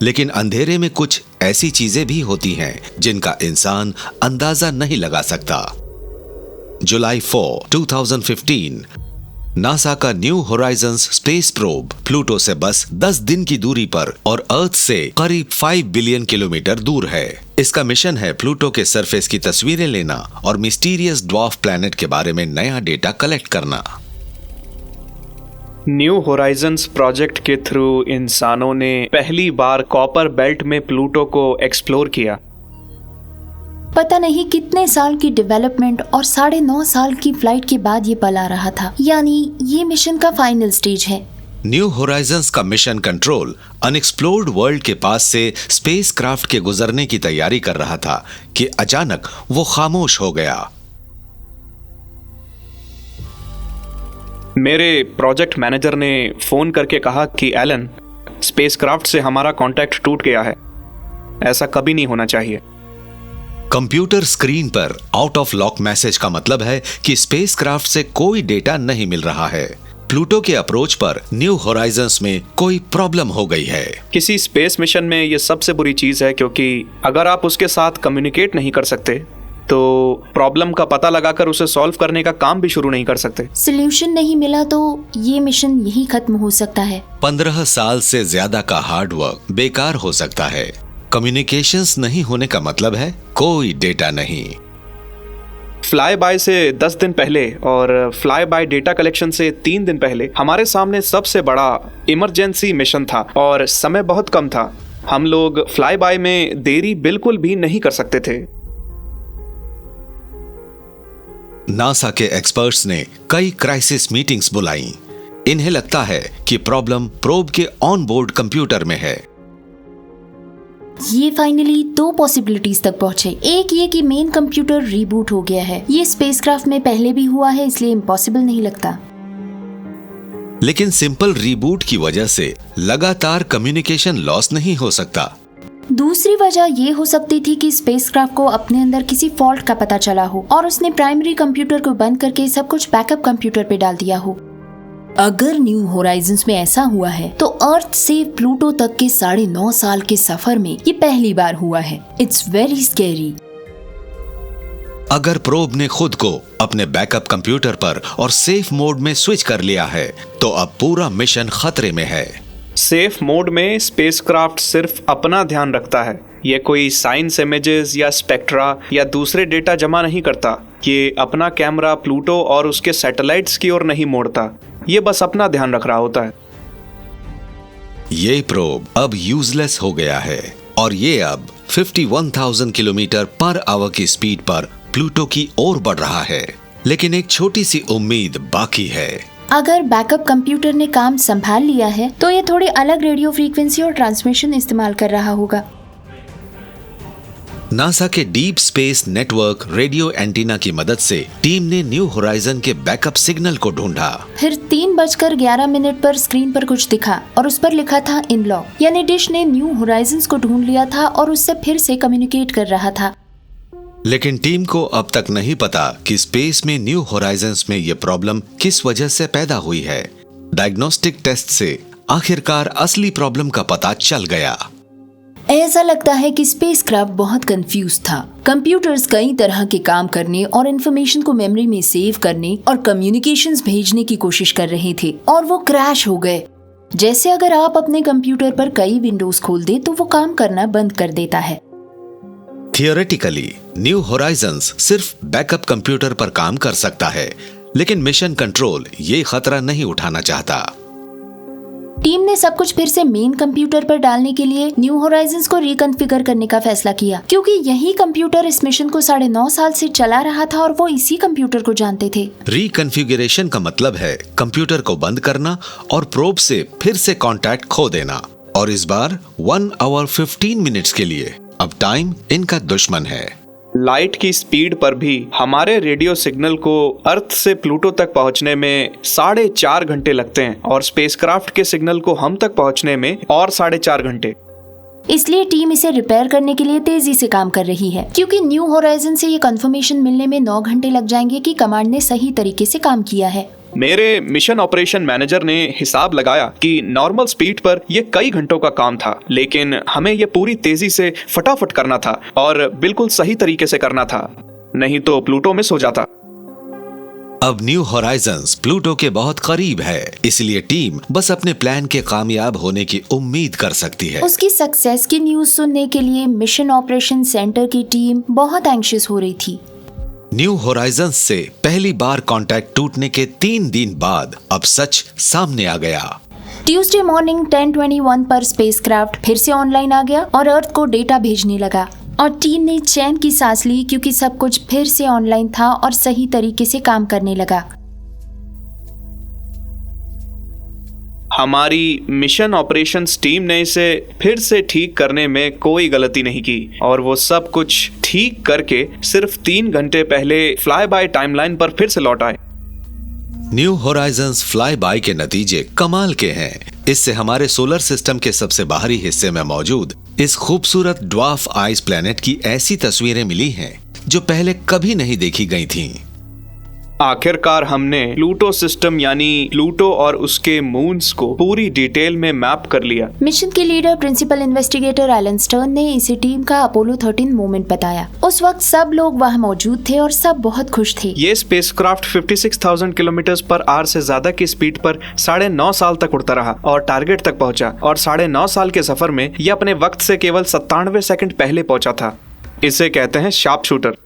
लेकिन अंधेरे में कुछ ऐसी चीजें भी होती हैं जिनका इंसान अंदाजा नहीं लगा सकता। जुलाई 4, 2015 नासा का new Horizons space probe Pluto से बस 10 दिन की दूरी पर और अर्थ से करीब 5 बिलियन किलोमीटर दूर है। इसका मिशन है प्लूटो के सरफेस की तस्वीरें लेना और मिस्टीरियस ड्वार्फ प्लैनेट के बारे में नया डेटा कलेक्ट करना। न्यू होराइजन्स प्रोजेक्ट के थ्रू इंसानों ने पहली बार कॉपर बेल्ट में प्लूटो को एक्सप्लोर किया। पता नहीं कितने साल की डेवलपमेंट और 9.5 साल की फ्लाइट के बाद ये पल आ रहा था। यानी ये मिशन का फाइनल स्टेज है। न्यू होराइजन्स का मिशन कंट्रोल अनएक्सप्लोर्ड वर्ल्ड के पास से स्पेसक्राफ्ट के गुजरने की तैयारी कर रहा था कि अचानक वो खामोश हो गया। मेरे प्रोजेक्ट मैनेजर ने फोन करके कहा कि एलन, स्पेसक्राफ्ट से हमारा कांटेक्ट टूट गया है। ऐसा कभी नहीं होना चाहिए। कंप्यूटर स्क्रीन पर आउट ऑफ लॉक मैसेज का मतलब है कि स्पेसक्राफ्ट से कोई डेटा नहीं मिल रहा है। प्लूटो के अप्रोच पर न्यू होराइजन्स में कोई प्रॉब्लम हो गई है। किसी स्पेस मिशन में यह सबसे बुरी चीज है, क्योंकि अगर आप उसके साथ कम्युनिकेट नहीं कर सकते तो प्रॉब्लम का पता लगाकर उसे सॉल्व करने का काम भी शुरू नहीं कर सकते। सॉल्यूशन नहीं मिला तो ये मिशन यही खत्म हो सकता है। 15 साल से ज्यादा का हार्ड वर्क बेकार हो सकता है। कम्युनिकेशंस नहीं होने का मतलब है कोई डेटा नहीं। फ्लाई बाय से 10 दिन पहले और फ्लाई बाय डेटा कलेक्शन से 3 दिन पहले हमारे सामने सबसे बड़ा इमरजेंसी मिशन था और समय बहुत कम था। हम लोग फ्लाई बाय में देरी बिल्कुल भी नहीं कर सकते थे। नासा के एक्सपर्ट्स ने कई क्राइसिस मीटिंग्स बुलाई। इन्हें लगता है कि प्रॉब्लम प्रोब के ऑन बोर्ड कंप्यूटर में है। ये फाइनली दो पॉसिबिलिटीज तक पहुंचे। एक ये कि मेन कंप्यूटर रीबूट हो गया है। ये स्पेसक्राफ्ट में पहले भी हुआ है, इसलिए इम्पॉसिबल नहीं लगता। लेकिन सिंपल रीबूट की वजह से लगातार कम्युनिकेशन लॉस नहीं हो सकता। दूसरी वजह ये हो सकती थी कि स्पेसक्राफ्ट को अपने अंदर किसी फॉल्ट का पता चला हो और उसने प्राइमरी कंप्यूटर को बंद करके सब कुछ बैकअप कंप्यूटर पे डाल दिया हो। अगर न्यू होराइजन्स में ऐसा हुआ है तो अर्थ से प्लूटो तक के 9.5 साल के सफर में ये पहली बार हुआ है। It's very scary. अगर प्रोब ने खुद को अपने बैकअप कंप्यूटर पर और सेफ मोड में स्विच कर लिया है तो अब पूरा मिशन खतरे में है। सेफ मोड में स्पेसक्राफ्ट सिर्फ अपना ध्यान रखता है। ये कोई साइंस इमेजेस या स्पेक्ट्रा या दूसरे डेटा जमा नहीं करता। ये अपना कैमरा प्लूटो और उसके सैटेलाइट्स की ओर नहीं मोड़ता। ये बस अपना ध्यान रख रहा होता है। ये प्रोब अब यूजलेस हो गया है और ये अब 51,000 किलोमीटर पर आवर की स्पीड पर प्लूटो की ओर बढ़ रहा है। लेकिन एक छोटी सी उम्मीद बाकी है। अगर बैकअप कंप्यूटर ने काम संभाल लिया है तो ये थोड़ी अलग रेडियो फ्रीक्वेंसी और ट्रांसमिशन इस्तेमाल कर रहा होगा। नासा के deep space network radio antenna की मदद से टीम ने न्यू होराइजन के बैकअप सिग्नल को ढूंढा। फिर 3:11 पर स्क्रीन पर कुछ दिखा और उस पर लिखा था इनलॉक, यानी डिश ने न्यू होराइजन्स को ढूंढ लिया था और उससे फिर से कम्युनिकेट कर रहा था। लेकिन टीम को अब तक नहीं पता कि स्पेस में न्यू होराइजन्स में यह प्रॉब्लम किस वजह से पैदा हुई है। डायग्नोस्टिक टेस्ट से आखिरकार असली प्रॉब्लम का पता चल गया। ऐसा लगता है कि स्पेसक्राफ्ट बहुत कंफ्यूज था। कंप्यूटर्स कई तरह के काम करने और इंफॉर्मेशन को मेमोरी में सेव करने और कम्युनिकेशंस भेजने की कोशिश कर रहे थे और वो क्रैश हो गए। जैसे अगर आप अपने कंप्यूटर पर कई विंडोज खोल दे तो वो काम करना बंद कर देता है। थियोरेटिकली न्यू होराइजन्स सिर्फ बैकअप कंप्यूटर पर काम कर सकता है, लेकिन मिशन कंट्रोल ये खतरा नहीं उठाना चाहता। टीम ने सब कुछ फिर से मेन कंप्यूटर पर डालने के लिए न्यू होराइजन्स को रिकॉन्फ़िगर करने का फैसला किया, क्योंकि यही कंप्यूटर इस मिशन को 9.5 साल से चला रहा था और वो इसी कंप्यूटर को जानते थे। रिकॉन्फ़िगरेशन का मतलब है कंप्यूटर को बंद करना और प्रोब से फिर से कांटेक्ट खो देना। और इस बार 1 आवर 15 मिनट्स के लिए। अब टाइम इनका दुश्मन है। लाइट की स्पीड पर भी हमारे रेडियो सिग्नल को अर्थ से प्लूटो तक पहुंचने में 4.5 घंटे लगते हैं और स्पेसक्राफ्ट के सिग्नल को हम तक पहुंचने में और 4.5 घंटे। इसलिए टीम इसे रिपेयर करने के लिए तेजी से काम कर रही है, क्योंकि न्यू होराइजन से ये कंफर्मेशन मिलने में 9 घंटे लग जाएंगे कि कमांड ने सही तरीके से काम किया है। मेरे मिशन ऑपरेशन मैनेजर ने हिसाब लगाया कि नॉर्मल स्पीड पर यह कई घंटों का काम था, लेकिन हमें यह पूरी तेजी से फटाफट करना था और बिल्कुल सही तरीके से करना था, नहीं तो प्लूटो मिस हो जाता। अब न्यू होराइजन्स प्लूटो के बहुत करीब है, इसलिए टीम बस अपने प्लान के कामयाब होने की उम्मीद कर सकती है। उसकी सक्सेस की न्यूज सुनने के लिए मिशन ऑपरेशन सेंटर की टीम बहुत एंग्शियस हो रही थी। न्यू होराइजन्स से पहली बार कांटेक्ट टूटने के 3 दिन बाद अब सच सामने आ गया। ट्यूसडे मॉर्निंग 10:21 पर स्पेसक्राफ्ट फिर से ऑनलाइन आ गया और अर्थ को डेटा भेजने लगा और टीम ने चैन की सांस ली, क्योंकि सब कुछ फिर से ऑनलाइन था और सही तरीके से काम करने लगा। हमारी मिशन ऑपरेशंस टीम ने इसे फिर से ठीक करने में कोई गलती नहीं की और वो सब कुछ ठीक करके सिर्फ 3 घंटे पहले फ्लाई बाय टाइमलाइन पर फिर से लौट आए। न्यू होराइजन्स फ्लाई बाय के नतीजे कमाल के हैं। इससे हमारे सोलर सिस्टम के सबसे बाहरी हिस्से में मौजूद इस खूबसूरत ड्वार्फ आइस प्लैनेट की ऐसी तस्वीरें मिली हैं जो पहले कभी नहीं देखी गई थीं। आखिरकार हमने प्लूटो सिस्टम यानी प्लूटो और उसके मून्स को पूरी डिटेल में मैप कर लिया। मिशन के leader principal investigator Alan Stern ने इसे टीम का अपोलो 13 मोमेंट बताया। उस वक्त सब लोग वहाँ मौजूद थे और सब बहुत खुश थे। ये स्पेसक्राफ्ट 56,000 किलोमीटर पर आवर से ज्यादा की स्पीड पर 9.5 साल तक उड़ता रहा और टारगेट तक पहुंचा, और 9.5 साल के सफर में यह अपने वक्त से केवल 97 सेकंड पहले पहुंचा था। इसे कहते हैं शार्प शूटर।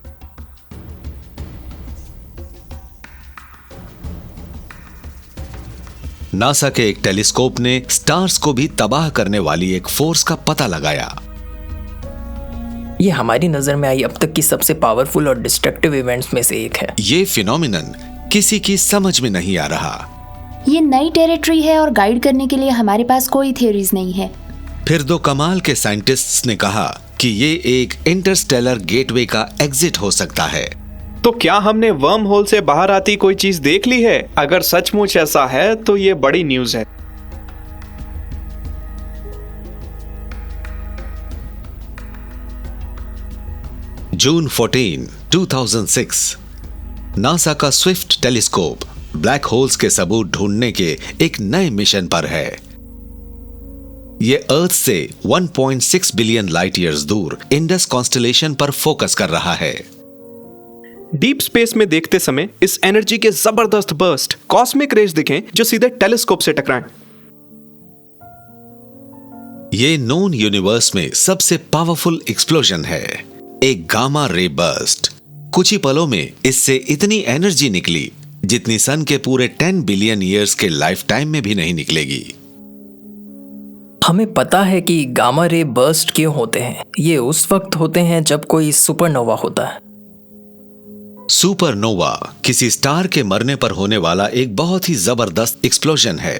नासा के एक टेलीस्कोप ने स्टार्स को भी तबाह करने वाली एक फोर्स का पता लगाया। ये हमारी नज़र में आई अब तक की सबसे पावरफुल और डिस्ट्रक्टिव इवेंट्स में से एक है। ये फिनोमिनन किसी की समझ में नहीं आ रहा। ये नई टेरिटरी है और गाइड करने के लिए हमारे पास कोई थ्योरीज नहीं है। फिर दो कमाल के साइंटिस्ट्स ने कहा कि ये एक इंटरस्टेलर गेटवे का एग्जिट हो सकता है। तो क्या हमने वर्म होल से बाहर आती कोई चीज देख ली है? अगर सचमुच ऐसा है तो ये बड़ी न्यूज है। जून 14, 2006 नासा का स्विफ्ट टेलीस्कोप ब्लैक होल्स के सबूत ढूंढने के एक नए मिशन पर है। ये अर्थ से 1.6 बिलियन लाइट ईयर्स दूर इंडस कॉन्स्टेलेशन पर फोकस कर रहा है। डीप स्पेस में देखते समय इस एनर्जी के जबरदस्त बर्स्ट कॉस्मिक रेज दिखें जो सीधे टेलीस्कोप से टकराएं। ये नोन यूनिवर्स में सबसे पावरफुल एक्सप्लोजन है, एक गामा रे बर्स्ट। कुछ ही पलों में इससे इतनी एनर्जी निकली जितनी सन के पूरे 10 बिलियन ईयर्स के लाइफ टाइम में भी नहीं निकलेगी। हमें पता है कि गामा रे बर्स्ट क्यों होते हैं। ये उस वक्त होते हैं जब कोई सुपरनोवा होता है। सुपरनोवा किसी स्टार के मरने पर होने वाला एक बहुत ही जबरदस्त एक्सप्लोजन है।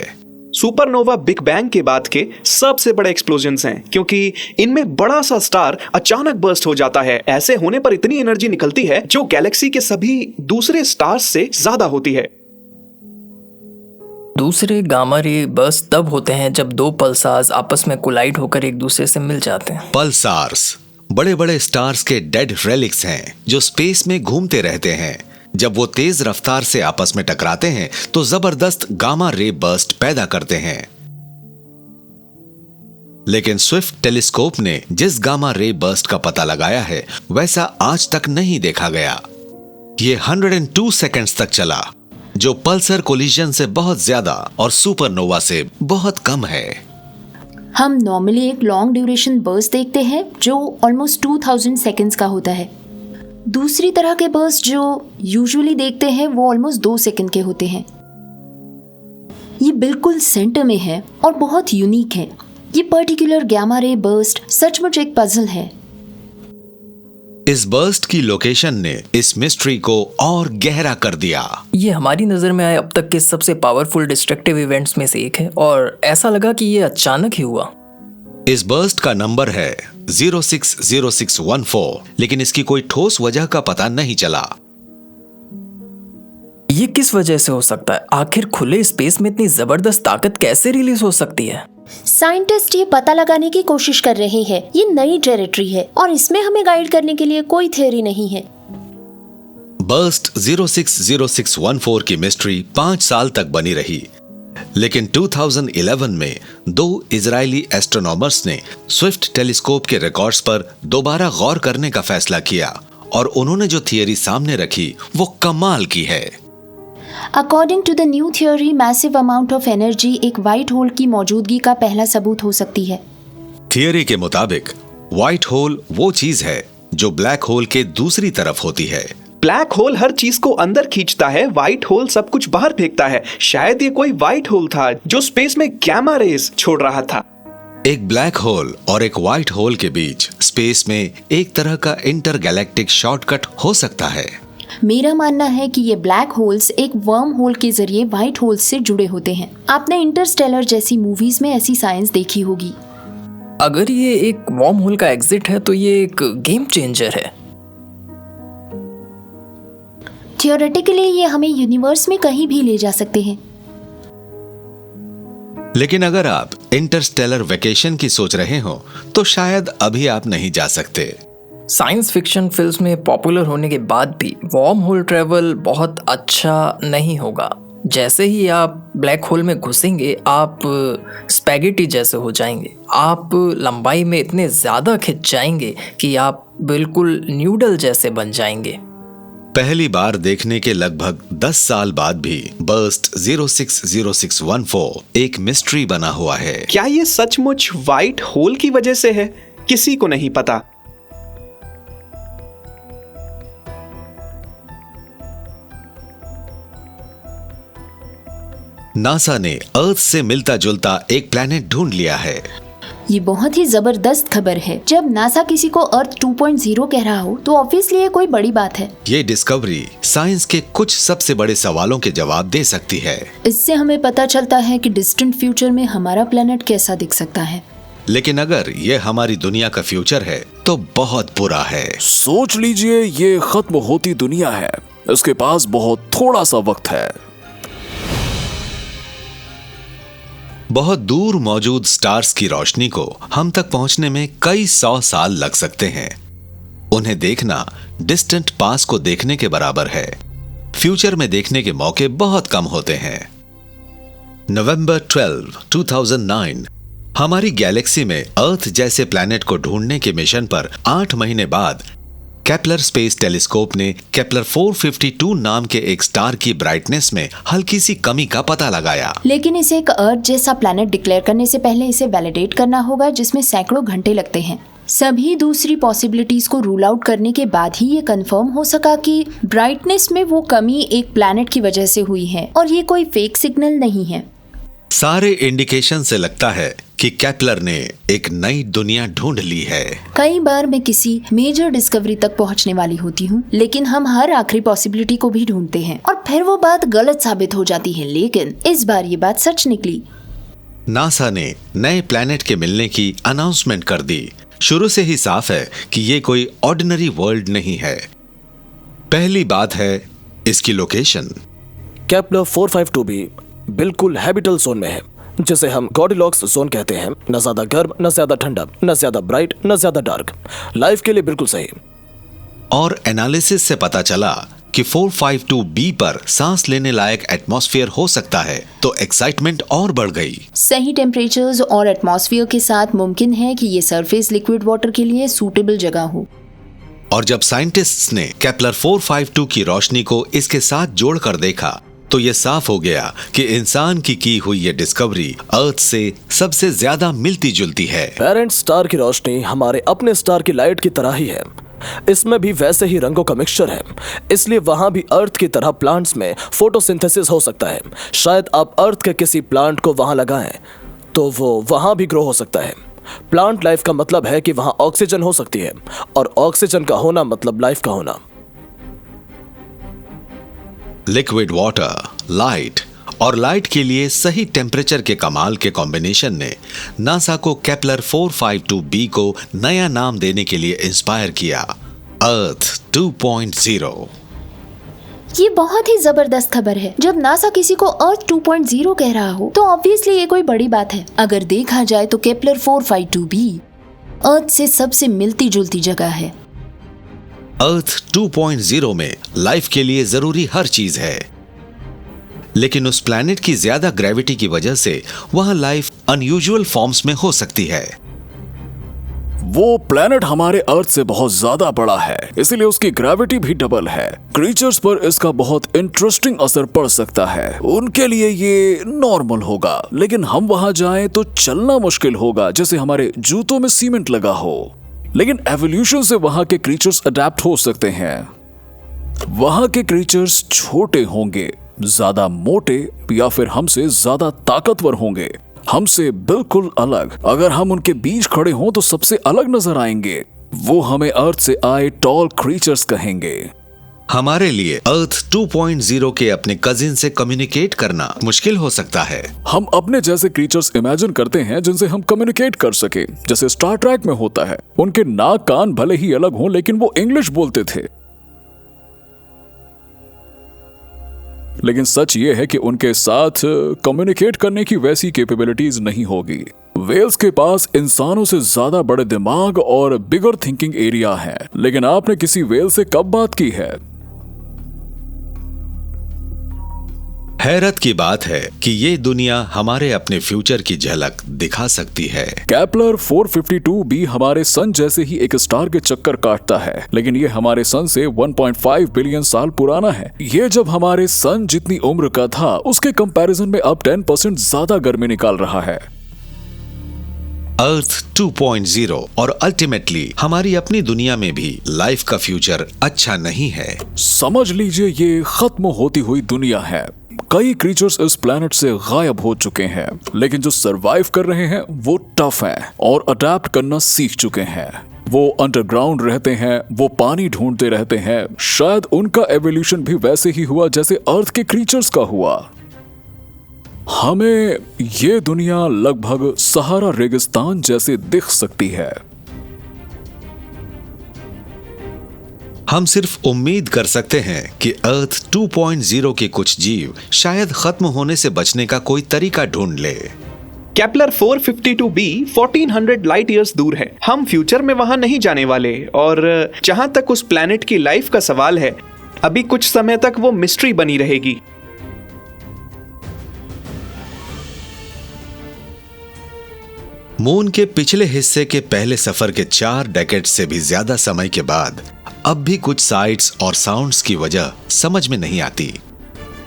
सुपरनोवा बिग बैंग के बाद के सबसे बड़े एक्सप्लोजन्स हैं क्योंकि इनमें बड़ा सा स्टार अचानक बर्स्ट हो जाता है। ऐसे होने पर इतनी एनर्जी निकलती है जो गैलेक्सी के सभी दूसरे स्टार्स से ज्यादा होती है। दूसरे गामा रे बर्स्ट तब होते हैं जब दो पल्सार्स आपस में कोलाइड होकर एक दूसरे से मिल जाते हैं। पल्सार्स बड़े बड़े स्टार्स के डेड रेलिक्स हैं जो स्पेस में घूमते रहते हैं। जब वो तेज रफ्तार से आपस में टकराते हैं तो जबरदस्त गामा रे बर्स्ट पैदा करते हैं। लेकिन स्विफ्ट टेलीस्कोप ने जिस गामा रे बर्स्ट का पता लगाया है वैसा आज तक नहीं देखा गया। ये 102 सेकंड्स तक चला, जो पल्सर कोलिजन से बहुत ज्यादा और सुपरनोवा से बहुत कम है। हम नॉर्मली एक लॉन्ग ड्यूरेशन बर्स्ट देखते हैं जो ऑलमोस्ट 2000 सेकेंड्स का होता है। दूसरी तरह के बर्स्ट जो यूजुअली देखते हैं वो ऑलमोस्ट 2 सेकंड के होते हैं। ये बिल्कुल सेंटर में है और बहुत यूनिक है। ये पर्टिकुलर गामा रे बर्स्ट सचमुच एक पजल है। इस बर्स्ट की लोकेशन ने इस मिस्ट्री को और गहरा कर दिया। ये हमारी नज़र में आए अब तक के सबसे पावरफुल डिस्ट्रक्टिव इवेंट्स में से एक है और ऐसा लगा कि ये अचानक ही हुआ। इस बर्स्ट का नंबर है 060614, लेकिन इसकी कोई ठोस वजह का पता नहीं चला। ये किस वजह से हो सकता है? आखिर खुले स्पेस में इतनी जबरदस्त ताकत कैसे रिलीज हो सकती है? साइंटिस्ट ये पता लगाने की कोशिश कर रहे हैं। ये नई टेरिटरी है और इसमें हमें गाइड करने के लिए कोई थ्योरी नहीं है। बर्स्ट 060614 की मिस्ट्री 5 साल तक बनी रही, लेकिन 2011 में 2 इजरायली एस्ट्रोनॉमर्स ने स्विफ्ट टेलीस्कोप के रिकॉर्ड्स पर दोबारा गौर करने का फैसला किया और उन्होंने जो थियरी सामने रखी वो कमाल की है। According to the new theory, massive amount of energy एक व्हाइट होल की मौजूदगी का पहला सबूत हो सकती है। थियरी के मुताबिक व्हाइट होल वो चीज है जो ब्लैक होल के दूसरी तरफ होती है। ब्लैक होल हर चीज को अंदर खींचता है, व्हाइट होल सब कुछ बाहर फेंकता है। शायद ये कोई व्हाइट होल था जो स्पेस में गैमा रेज छोड़ रहा था। एक ब्लैक होल और एक व्हाइट होल के बीच स्पेस में एक तरह का इंटरगैलेक्टिक शॉर्टकट हो सकता है। मेरा मानना है कि ये ब्लैक होल्स एक वर्म होल के जरिए व्हाइट होल्स से जुड़े होते हैं। आपने इंटरस्टेलर जैसी मूवीज में ऐसी साइंस देखी होगी। अगर ये एक वर्म होल का एग्जिट है तो ये एक गेम चेंजर है। थियोरेटिकली ये हमें यूनिवर्स में कहीं भी ले जा सकते हैं। लेकिन अगर आप इंटरस्टेलर वेकेशन की सोच रहे हो तो शायद अभी आप नहीं जा सकते। साइंस फिक्शन फिल्म्स में पॉपुलर होने के बाद भी वर्म होल ट्रैवल बहुत अच्छा नहीं होगा। जैसे ही आप ब्लैक होल में घुसेंगे आप स्पैगेटी जैसे हो जाएंगे। आप लंबाई में इतने ज़्यादा खिंच जाएंगे कि आप बिल्कुल न्यूडल जैसे बन जाएंगे। पहली बार देखने के लगभग 10 साल बाद भी बर्स्ट 060614 एक मिस्ट्री बना हुआ है। क्या ये सचमुच व्हाइट होल की वजह से है? किसी को नहीं पता। नासा ने अर्थ से मिलता जुलता एक प्लैनेट ढूंढ लिया है। ये बहुत ही जबरदस्त खबर है। जब नासा किसी को अर्थ 2.0 कह रहा हो तो ऑब्वियसली ये कोई बड़ी बात है। ये डिस्कवरी साइंस के कुछ सबसे बड़े सवालों के जवाब दे सकती है। इससे हमें पता चलता है कि डिस्टेंट फ्यूचर में हमारा प्लेनेट कैसा दिख सकता है। लेकिन अगर ये हमारी दुनिया का फ्यूचर है तो बहुत बुरा है। सोच लीजिए ये खत्म होती दुनिया है, इसके पास बहुत थोड़ा सा वक्त है। बहुत दूर मौजूद स्टार्स की रोशनी को हम तक पहुंचने में कई 100 साल लग सकते हैं। उन्हें देखना डिस्टेंट पास को देखने के बराबर है। फ्यूचर में देखने के मौके बहुत कम होते हैं। नवंबर 12, 2009 हमारी गैलेक्सी में अर्थ जैसे प्लैनेट को ढूंढने के मिशन पर 8 महीने बाद केपलर स्पेस टेलीस्कोप ने केपलर 452 नाम के एक स्टार की ब्राइटनेस में हल्की सी कमी का पता लगाया। लेकिन इसे एक अर्थ जैसा प्लैनेट डिक्लेयर करने से पहले इसे वैलिडेट करना होगा, जिसमें सैकड़ों घंटे लगते हैं। सभी दूसरी पॉसिबिलिटीज को रूल आउट करने के बाद ही ये कंफर्म हो सका कि ब्राइटनेस में वो कमी एक प्लैनेट की वजह से हुई है और ये कोई फेक सिग्नल नहीं है। सारे इंडिकेशन से लगता है कि केपलर ने एक नई दुनिया ढूंढ ली है। कई बार मैं किसी मेजर डिस्कवरी तक पहुंचने वाली होती हूँ, लेकिन हम हर आखिरी पॉसिबिलिटी को भी ढूंढते हैं और फिर वो बात गलत साबित हो जाती है। लेकिन इस बार ये बात सच निकली। नासा ने नए प्लैनेट के मिलने की अनाउंसमेंट कर दी। शुरू से ही साफ है कि ये कोई ऑर्डिनरी वर्ल्ड नहीं है। पहली बात है इसकी लोकेशन। केपलर 452b बिल्कुल हैबिटल जोन में है, जिसे हम गॉडिलॉक्स जोन कहते हैं। न ज्यादा गर्म, न ज्यादा ठंडा, न ज्यादा ब्राइट, न ज्यादा डार्क। लाइफ के लिए बिल्कुल सही। और एनालिसिस से पता चला कि 452b पर सांस लेने लायक एटमॉस्फेयर हो सकता है, तो एक्साइटमेंट और बढ़ गई। सही टेम्परेचर्स और एटमॉस्फेयर के साथ मुमकिन है कि ये सरफेस लिक्विड वाटर के लिए सूटेबल जगह हो। और जब साइंटिस्ट्स ने केपलर 452 की रोशनी को इसके साथ जोड़कर देखा तो ये साफ हो गया कि इंसान की हुई ये डिस्कवरी अर्थ से सबसे ज्यादा मिलती जुलती है। पेरेंट स्टार की रोशनी हमारे अपने स्टार की लाइट की तरह ही है। इसमें भी वैसे ही रंगों का मिक्सचर है, इसलिए वहां भी अर्थ की तरह प्लांट्स में फोटोसिंथेसिस हो सकता है। शायद आप अर्थ के किसी प्लांट को वहां लगाएं तो वो वहां भी ग्रो हो सकता है। प्लांट लाइफ का मतलब है कि वहां ऑक्सीजन हो सकती है, और ऑक्सीजन का होना मतलब लाइफ का होना। लिक्विड वाटर, लाइट और लाइट के लिए सही टेम्परेचर के कमाल के कॉम्बिनेशन ने नासा को केपलर 452b को नया नाम देने के लिए इंस्पायर किया, अर्थ 2.0। ये बहुत ही जबरदस्त खबर है। जब नासा किसी को अर्थ 2.0 कह रहा हो तो ऑब्वियसली ये कोई बड़ी बात है। अगर देखा जाए तो केपलर 452b अर्थ से सबसे मिलती जुलती जगह है। अर्थ 2.0 में लाइफ के लिए जरूरी हर चीज है, लेकिन उस प्लैनेट की ज्यादा ग्रेविटी की वजह से वहां लाइफ अनयूजुअल फॉर्म्स में हो सकती है। वो प्लेनेट हमारे अर्थ से बहुत ज्यादा बड़ा है, इसलिए उसकी ग्रेविटी भी डबल है। क्रीचर्स पर इसका बहुत इंटरेस्टिंग असर पड़ सकता है। उनके लिए ये नॉर्मल होगा, लेकिन हम वहां जाएं तो चलना मुश्किल होगा, जैसे हमारे जूतों में सीमेंट लगा हो। लेकिन एवोल्यूशन से वहां के क्रीचर्स अडेप्ट हो सकते हैं। वहां के क्रीचर्स छोटे होंगे, ज्यादा मोटे, या फिर हमसे ज्यादा ताकतवर होंगे, हमसे बिल्कुल अलग। अगर हम उनके बीच खड़े हों तो सबसे अलग नजर आएंगे। वो हमें अर्थ से आए टॉल क्रीचर्स कहेंगे। हमारे लिए अर्थ 2.0 के अपने कजिन से कम्युनिकेट करना मुश्किल हो सकता है। हम अपने जैसे क्रीचर्स इमेजिन करते हैं जिनसे हम कम्युनिकेट कर सके, जैसे स्टार ट्रैक में होता है। उनके नाक कान भले ही अलग हों, लेकिन वो इंग्लिश बोलते थे। लेकिन सच ये है कि उनके साथ कम्युनिकेट करने की वैसी कैपेबिलिटीज नहीं होगी। वेल्स के पास इंसानों से ज्यादा बड़े दिमाग और बिगर थिंकिंग एरिया है। लेकिन आपने किसी वेल से कब बात की है? हैरत की बात है कि ये दुनिया हमारे अपने फ्यूचर की झलक दिखा सकती है। केपलर 452b हमारे सन जैसे ही एक स्टार के चक्कर काटता है, लेकिन ये हमारे सन से 1.5 बिलियन साल पुराना है। ये जब हमारे सन जितनी उम्र का था उसके कंपैरिजन में अब 10% ज्यादा गर्मी निकाल रहा है। अर्थ 2.0 और अल्टीमेटली हमारी अपनी दुनिया में भी लाइफ का फ्यूचर अच्छा नहीं है। समझ लीजिए ये खत्म होती हुई दुनिया है। कई क्रीचर्स इस प्लेनेट से गायब हो चुके हैं, लेकिन जो सरवाइव कर रहे हैं वो टफ हैं और अडेप्ट करना सीख चुके हैं। वो अंडरग्राउंड रहते हैं, वो पानी ढूंढते रहते हैं। शायद उनका एवोल्यूशन भी वैसे ही हुआ जैसे अर्थ के क्रीचर्स का हुआ। हमें ये दुनिया लगभग सहारा रेगिस्तान जैसे दिख सकती है। हम सिर्फ उम्मीद कर सकते हैं कि अर्थ 2.0 के कुछ जीव शायद खत्म होने से बचने का कोई तरीका ढूंढ ले। केपलर 452b 1400 लाइट ईयर्स दूर है। हम फ्यूचर में वहां नहीं जाने वाले, और जहां तक उस प्लैनेट की लाइफ का सवाल है, अभी कुछ समय तक वो मिस्ट्री बनी रहेगी। मून के पिछले हिस्से के पहले सफर के 4 डेकेड से भी ज्यादा समय के बाद अब भी कुछ साइट्स और साउंड्स की वजह समझ में नहीं आती।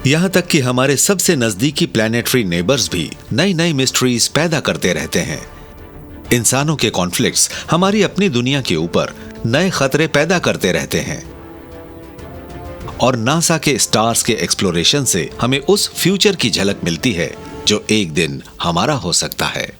यहां तक कि हमारे सबसे नजदीकी प्लैनेटरी नेबर्स भी नई नई मिस्ट्रीज पैदा करते रहते हैं। इंसानों के कॉन्फ्लिक्ट्स हमारी अपनी दुनिया के ऊपर नए खतरे पैदा करते रहते हैं, और नासा के स्टार्स के एक्सप्लोरेशन से हमें उस फ्यूचर की झलक मिलती है जो एक दिन हमारा हो सकता है।